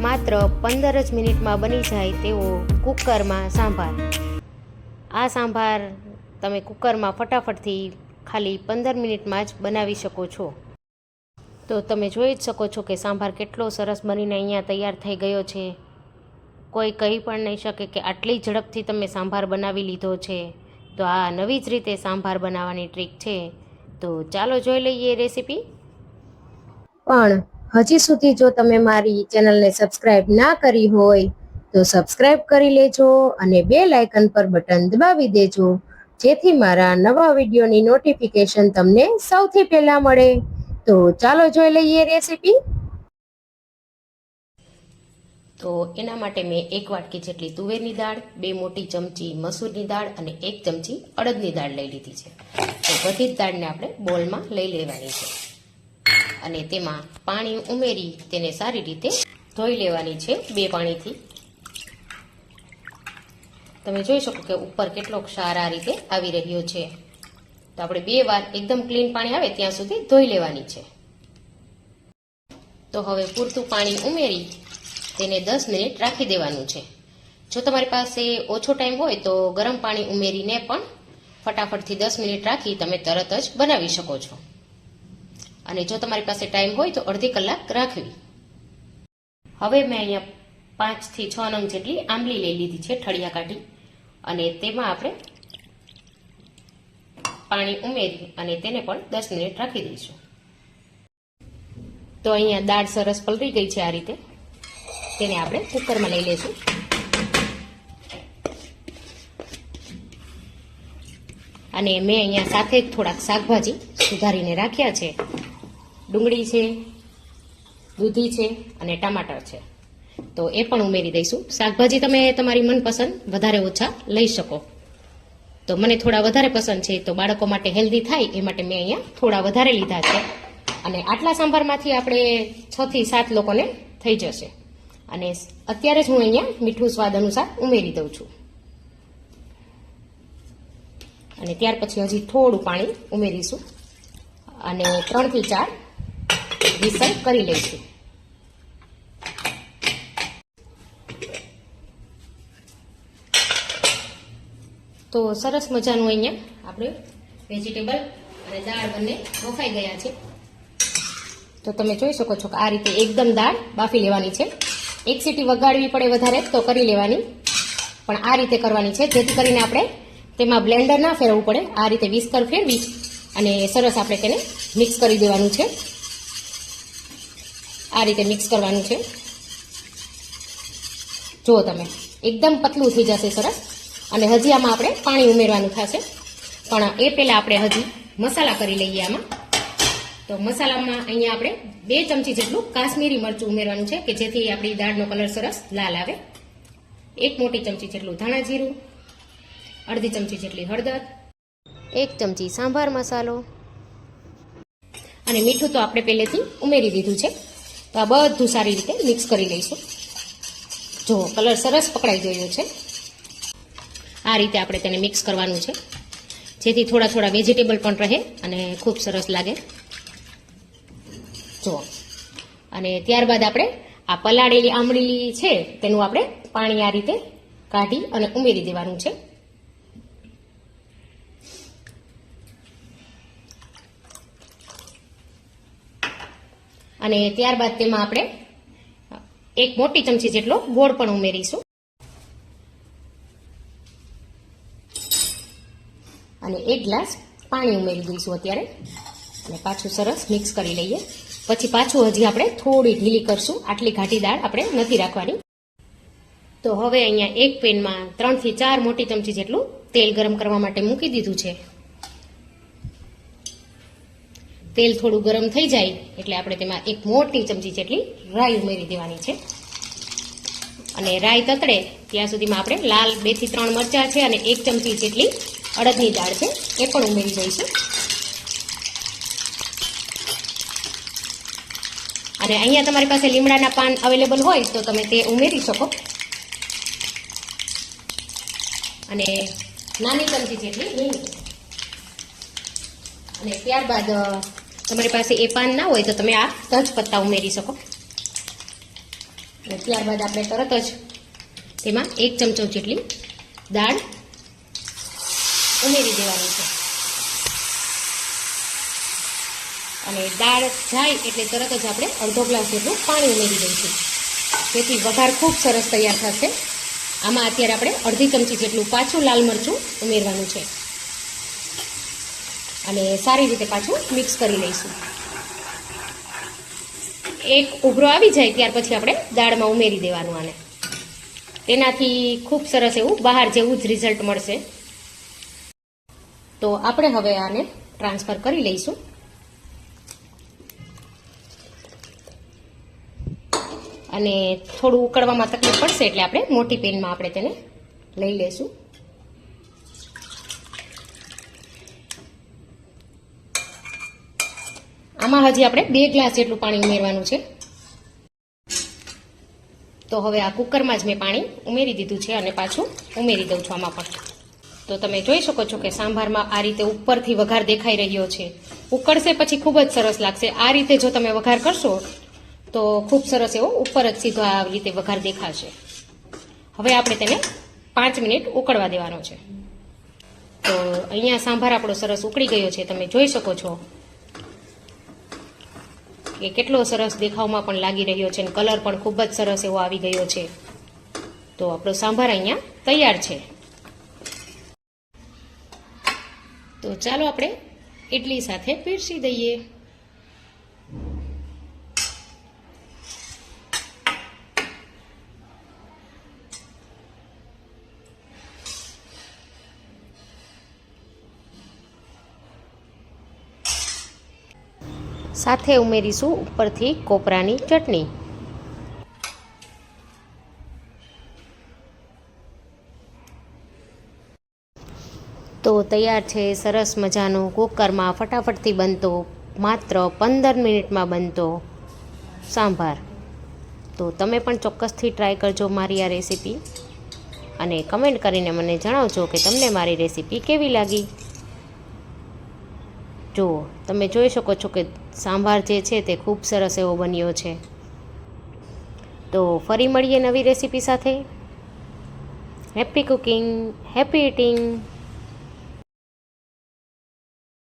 માત્ર 15 જ મિનિટમાં બની જાય તેવો કુકરમાં સાંભાર. આ સાંભાર તમે કુકરમાં ફટાફટથી ખાલી 15 મિનિટમાં જ બનાવી શકો છો. તો તમે જોઈ જ શકો છો કે સાંભાર કેટલો સરસ બનીને અહીંયા તૈયાર થઈ ગયો છે. કોઈ કહી પણ નહીં શકે કે આટલી ઝડપથી તમે સાંભાર બનાવી લીધો છે. તો આ નવી જ રીતે સાંભાર બનાવવાની ટ્રીક છે. તો ચાલો જોઈ લઈએ રેસીપી. પણ હજી સુધી જો તમે મારી ચેનલને સબસ્ક્રાઇબ ના કરી હોય તો સબસ્ક્રાઇબ કરી લેજો અને બેલ આઇકન પર બટન દબાવી દેજો, જેથી મારા નવા વિડીયોની નોટિફિકેશન તમને સૌથી પહેલા મળે. તો ચાલો જોઈ લઈએ રેસીપી. તો એના માટે મેં 1 વાટકી જેટલી તુવેરની દાળ, 2 મોટી ચમચી મસૂરની દાળ અને 1 ચમચી અડદની દાળ લઈ લીધી છે. તો બધી જ દાળને આપણે બોલમાં લઈ લેવાની છે અને તેમાં પાણી ઉમેરી તેને સારી રીતે ધોઈ લેવાની છે 2 પાણીથી. તમે જોઈ શકો કે ઉપર કેટલો ક્ષાર આ રીતે આવી રહ્યો છે. તો આપણે 2 વાર એકદમ ક્લીન પાણી આવે ત્યાં સુધી ધોઈ લેવાની છે. તો હવે પૂરતું પાણી ઉમેરી તેને 10 મિનિટ રાખી દેવાનું છે. જો તમારી પાસે ઓછો ટાઈમ હોય તો ગરમ પાણી ઉમેરીને પણ ફટાફટથી 10 મિનિટ રાખી તમે તરત જ બનાવી શકો છો. અને જો તમારી પાસે ટાઈમ હોય તો અડધી કલાક રાખવી. હવે મેં અહીંયા 5 થી 6 નંગ જેટલી આંબલી લઈ લીધી છે ઠળિયા કાઢી, અને તેમાં આપણે પાણી ઉમેરી અને તેને પણ 10 મિનિટ રાખી દઈશું. તો અહીંયા દાળ સરસ પલળી ગઈ છે. આ રીતે તેને આપણે કુકરમાં લઈ લઈશું. અને મેં અહીંયા સાથે થોડાક શાકભાજી સુધારીને રાખ્યા છે. ડુંગળી છે, દૂધી છે અને ટમાટર છે. તો એ પણ ઉમેરી દઈશું. શાકભાજી તમે તમારી મનપસંદ વધારે ઓછા લઈ શકો. તો મને થોડા વધારે પસંદ છે, તો બાળકો માટે હેલ્ધી થાય એ માટે મેં અહીંયા થોડા વધારે લીધા છે. અને આટલા સાંભારમાંથી આપણે 6 થી 7 લોકોને થઈ જશે. અને અત્યારે જ હું અહીંયા મીઠું સ્વાદ અનુસાર ઉમેરી દઉં છું. અને ત્યાર પછી હજી થોડું પાણી ઉમેરીશું અને 3 થી 4 વિસલ કરી લઈશું. તો સરસ મજાનું અહીંયા આપણે વેજીટેબલ અને દાળ બંને બફાઈ ગયા છે. તો તમે જોઈ શકો છો કે આ રીતે એકદમ દાળ બાફી લેવાની છે. 1 સીટી વગાડવી પડે વધારે તો કરી લેવાની, પણ આ રીતે કરવાની છે જેથી કરીને આપણે તેમાં બ્લેન્ડર ના ફેરવવું પડે. આ રીતે વિસ્કર ફેરવી અને સરસ આપણે તેને મિક્સ કરી દેવાનું છે. આ રીતે મિક્સ કરવાનું છે. જુઓ તમે એકદમ પતલું થઈ જશે સરસ. અને હજી આમાં આપણે પાણી ઉમેરવાનું થશે, પણ એ પહેલા આપણે હજી મસાલા કરી લઈએ આમાં. તો મસાલામાં અહીંયા આપણે 2 ચમચી જેટલું કાશ્મીરી મરચું ઉમેરવાનું છે કે જેથી આપણી દાળનો કલર સરસ લાલ આવે. 1 મોટી ચમચી જેટલું ધાણા જીરું, અડધી ચમચી જેટલી હળદર, 1 ચમચી સાંભાર મસાલો અને મીઠું તો આપણે પહેલેથી ઉમેરી દીધું છે. તો આ બધું સારી રીતે મિક્સ કરી લઈશું. જો કલર સરસ પકડાઈ ગયો છે. આ રીતે આપણે તેને મિક્સ કરવાનું છે જેથી થોડા થોડા વેજીટેબલ પણ રહે અને ખૂબ સરસ લાગે. જો અને ત્યારબાદ આપણે આ પલાળેલી આંબલી છે તેનું આપણે પાણી આ રીતે કાઢી અને ઉમેરી દેવાનું છે. અને ત્યારબાદ તેમાં આપણે 1 મોટી ચમચી જેટલો ગોળ પણ ઉમેરીશું અને 1 ગ્લાસ પાણી ઉમેરી દઈશું અત્યારે. અને પાછું સરસ મિક્સ કરી લઈએ. પછી પાછું હજી આપણે થોડી ઢીલી કરશું. આટલી ઘાટી દાળ આપણે નથી રાખવાની. તો હવે અહીંયા એક પેનમાં 3 થી 4 મોટી ચમચી જેટલું તેલ ગરમ કરવા માટે મૂકી દીધું છે. તેલ થોડું ગરમ થઈ જાય એટલે આપણે તેમાં 1 મોટી ચમચી જેટલી રાઈ ઉમેરી દેવાની છે. અને રાઈ તતડે ત્યાં સુધીમાં આપણે લાલ 2 થી 3 મરચાં છે અને 1 ચમચી જેટલી અડદની દાળ છે એ પણ ઉમેરી દઈશું. અને અહીંયા તમારી પાસે લીમડાના પાન અવેલેબલ હોય તો તમે તે ઉમેરી શકો. અને નાની ચમચી જેટલી હિંગ. અને ત્યારબાદ તમારી પાસે એ પાન ના હોય તો તમે આ તજ પત્તા ઉમેરી શકો. અને ત્યારબાદ આપણે તરત જ તેમાં 1 ચમચો જેટલી દાળ ઉમેરી દેવાની છે. અને દાળ જાય એટલે તરત જ આપણે અડધો ગ્લાસ જેટલું પાણી ઉમેરી દઈશું, જેથી વઘાર ખૂબ સરસ તૈયાર થશે. આમાં અત્યારે આપણે અડધી ચમચી જેટલું પાછું લાલ મરચું ઉમેરવાનું છે અને સારી રીતે પાછું મિક્સ કરી લઈશું. એક ઉભરો આવી જાય ત્યાર પછી આપણે દાળમાં ઉમેરી દેવાનું આને. તેનાથી ખૂબ સરસ એવું બહાર જેવું જ રિઝલ્ટ મળશે. તો આપણે હવે આને ટ્રાન્સફર કરી લઈશું. અને થોડું ઉકળવામાં તકલીફ પડશે એટલે આપણે મોટી પેનમાં આપણે તેને લઈ લઈશું. આમાં હજી આપણે 2 ગ્લાસ જેટલું પાણી ઉમેરવાનું છે. તો હવે આ કુકરમાં જ મેં પાણી ઉમેરી દીધું છે અને પાછું ઉમેરી દઉં છું આમાં પણ. તો તમે જોઈ શકો છો કે સાંભારમાં આ રીતે ઉપરથી વઘાર દેખાઈ રહ્યો છે. ઉકળશે પછી ખૂબ જ સરસ લાગશે. આ રીતે જો તમે વઘાર કરશો તો ખૂબ સરસ એવો ઉપર જ સીધો આ રીતે વઘાર દેખાશે. હવે આપણે તેને 5 મિનિટ ઉકળવા દેવાનો છે. તો અહીંયા સાંભાર આપણો સરસ ઉકળી ગયો છે. તમે જોઈ શકો છો કે કેટલો સરસ દેખાવમાં પણ લાગી રહ્યો છે અને કલર પણ ખૂબ જ સરસ એવો આવી ગયો છે. તો આપણો સાંભાર અહીંયા તૈયાર છે. તો ચાલો આપણે ઇડલી સાથે પીરસી દઈએ. સાથે ઉમેરીશું ઉપરથી કોપરાની ચટણી. તો તૈયાર છે સરસ મજાનો કુકરમાં ફટાફટથી બનતો, માત્ર 15 મિનિટમાં બનતો સાંભાર. તો તમે પણ ચોક્કસથી ટ્રાય કરજો મારી આ રેસીપી અને કમેન્ટ કરીને મને જણાવજો કે તમને મારી રેસીપી કેવી લાગી. જુઓ, તમે જોઈ શકો છો કે સાંભાર જે છે તે ખૂબ સરસ એવો બન્યો છે. તો ફરી મળીએ નવી રેસીપી સાથે. Happy cooking, happy eating.